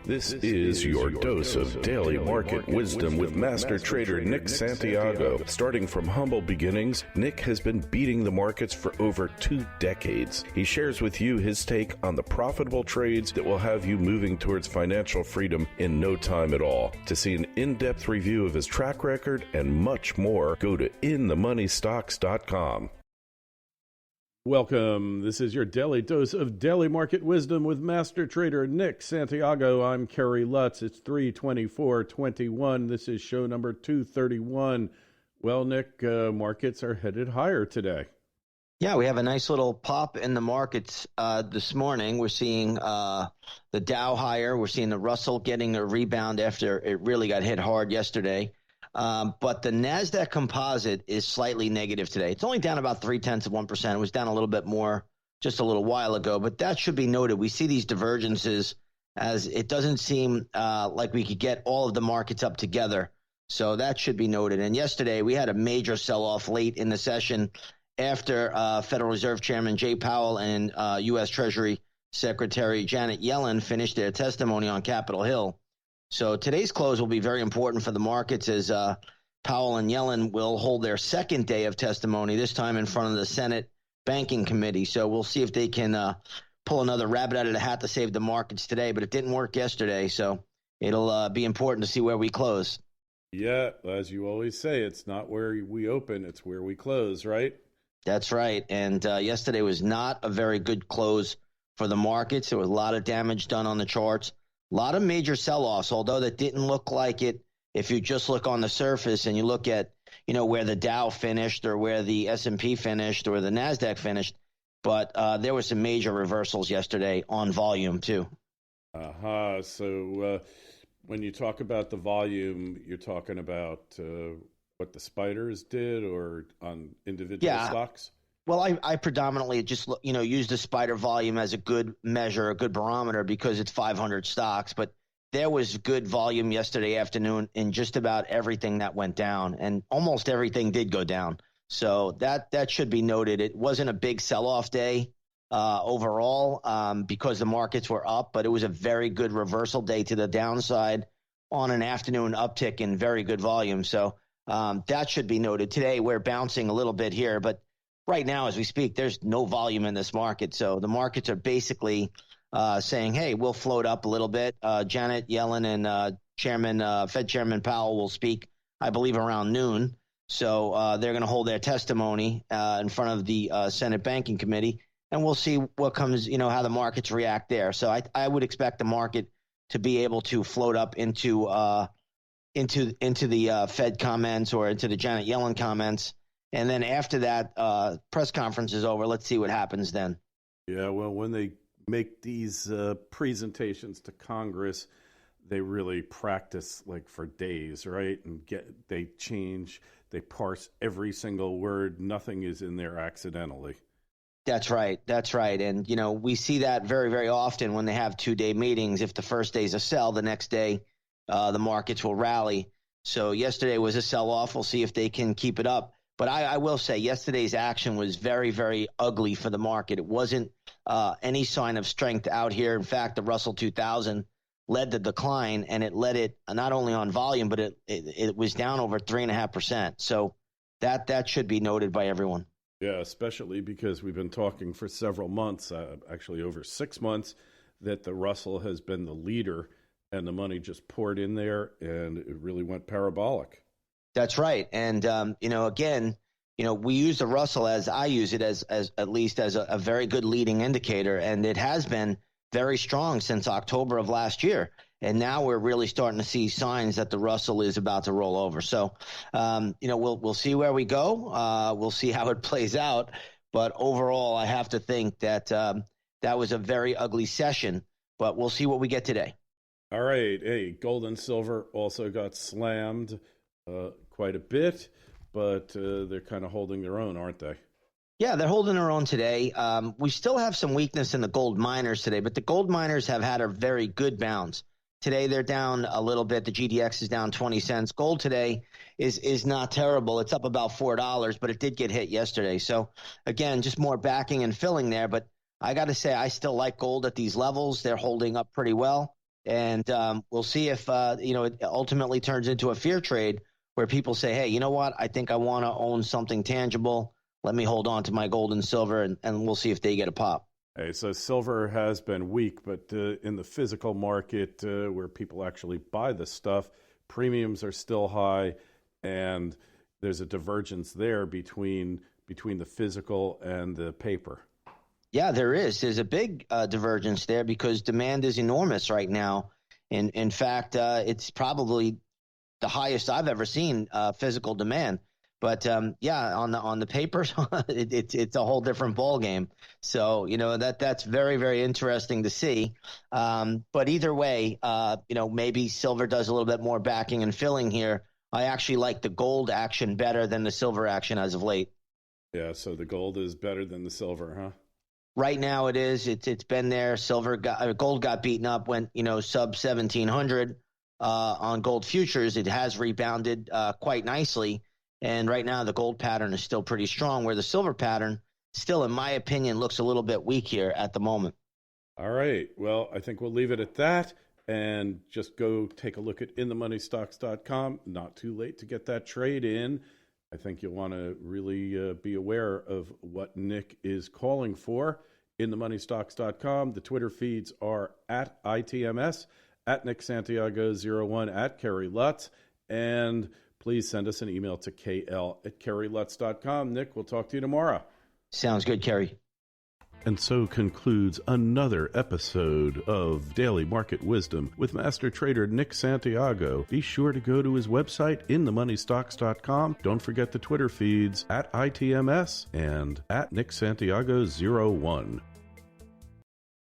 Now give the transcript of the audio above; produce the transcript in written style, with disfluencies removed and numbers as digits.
This is your dose of daily market wisdom with master trader Nick Santiago. Starting from humble beginnings, Nick has been beating the markets for over 2 decades. He shares with you his take on the profitable trades that will have you moving towards financial freedom in no time at all. To see an in-depth review of his track record and much more, go to inthemoneystocks.com. Welcome. This is your daily dose of daily market wisdom with master trader Nick Santiago. I'm Kerry Lutz. It's 3/24/21. This is show number 231. Well, Nick, markets are headed higher today. Yeah, we have a nice little pop in the markets this morning. We're seeing the Dow higher. We're seeing the Russell getting a rebound after it really got hit hard yesterday. But the NASDAQ Composite is slightly negative today. It's only down about 0.3%. It was down a little bit more just a little while ago, but that should be noted. We see these divergences as it doesn't seem like we could get all of the markets up together. So that should be noted. And yesterday we had a major sell-off late in the session after Federal Reserve Chairman Jay Powell and U.S. Treasury Secretary Janet Yellen finished their testimony on Capitol Hill. So today's close will be very important for the markets as Powell and Yellen will hold their second day of testimony, this time in front of the Senate Banking Committee. So we'll see if they can pull another rabbit out of the hat to save the markets today. But it didn't work yesterday, so it'll be important to see where we close. Yeah, as you always say, it's not where we open, it's where we close, right? That's right. And yesterday was not a very good close for the markets. There was a lot of damage done on the charts. A lot of major sell-offs, although that didn't look like it if you just look on the surface and you look at, where the Dow finished or where the S&P finished or the NASDAQ finished. But there were some major reversals yesterday on volume too. So when you talk about the volume, you're talking about what the spiders did or on individual stocks? Well, I predominantly just, use the spider volume as a good measure, a good barometer because it's 500 stocks. But there was good volume yesterday afternoon in just about everything that went down, and almost everything did go down. So that should be noted. It wasn't a big sell-off day overall because the markets were up, but it was a very good reversal day to the downside on an afternoon uptick in very good volume. So that should be noted. Today we're bouncing a little bit here, but right now, as we speak, there's no volume in this market. So the markets are basically saying, hey, we'll float up a little bit. Janet Yellen and Fed Chairman Powell will speak, I believe, around noon. So they're going to hold their testimony in front of the Senate Banking Committee, and we'll see what comes, how the markets react there. So I would expect the market to be able to float up into the Fed comments or into the Janet Yellen comments. And then after that press conference is over, let's see what happens then. Yeah, well, when they make these presentations to Congress, they really practice like for days, right? And they parse every single word. Nothing is in there accidentally. That's right. And, we see that very, very often when they have 2-day meetings. If the first day is a sell, the next day the markets will rally. So yesterday was a sell-off. We'll see if they can keep it up. But I will say yesterday's action was very, very ugly for the market. It wasn't any sign of strength out here. In fact, the Russell 2000 led the decline, and it led it not only on volume, but it was down over 3.5%. So that should be noted by everyone. Yeah, especially because we've been talking for several months, actually over 6 months, that the Russell has been the leader, and the money just poured in there, and it really went parabolic. That's right. And, again, we use the Russell as I use it as at least as a very good leading indicator. And it has been very strong since October of last year. And now we're really starting to see signs that the Russell is about to roll over. So, we'll see where we go. We'll see how it plays out. But overall, I have to think that that was a very ugly session. But we'll see what we get today. All right. Hey, gold and silver also got slammed quite a bit, but they're kind of holding their own, aren't they? Yeah, they're holding their own today. We still have some weakness in the gold miners today, but the gold miners have had a very good bounce. Today they're down a little bit. The GDX is down 20 cents. Gold today is not terrible. It's up about $4, but it did get hit yesterday. So again, just more backing and filling there. But I got to say, I still like gold at these levels. They're holding up pretty well. And we'll see if it ultimately turns into a fear trade where people say, hey, you know what? I think I want to own something tangible. Let me hold on to my gold and silver, and we'll see if they get a pop. Hey, so silver has been weak, but in the physical market where people actually buy the stuff, premiums are still high, and there's a divergence there between the physical and the paper. Yeah, there is. There's a big divergence there because demand is enormous right now. And in fact, it's probably the highest I've ever seen physical demand. But on the paper, it's a whole different ballgame. So that's very, very interesting to see. But either way, maybe silver does a little bit more backing and filling here. I actually like the gold action better than the silver action as of late. Yeah, so the gold is better than the silver, huh? Right now it is. It's been there. Gold got beaten up, went sub 1,700 on gold futures. It has rebounded quite nicely, and right now the gold pattern is still pretty strong. Where the silver pattern, still in my opinion, looks a little bit weak here at the moment. All right. Well, I think we'll leave it at that, and just go take a look at inthemoneystocks.com. Not too late to get that trade in. I think you'll want to really be aware of what Nick is calling for. InTheMoneyStocks.com. The Twitter feeds are at ITMS, at Nick Santiago01, at Kerry Lutz. And please send us an email to KL@KerryLutz.com. Nick, we'll talk to you tomorrow. Sounds good, Kerry. And so concludes another episode of Daily Market Wisdom with Master Trader Nick Santiago. Be sure to go to his website, inthemoneystocks.com. Don't forget the Twitter feeds at ITMS and at Nick Santiago01.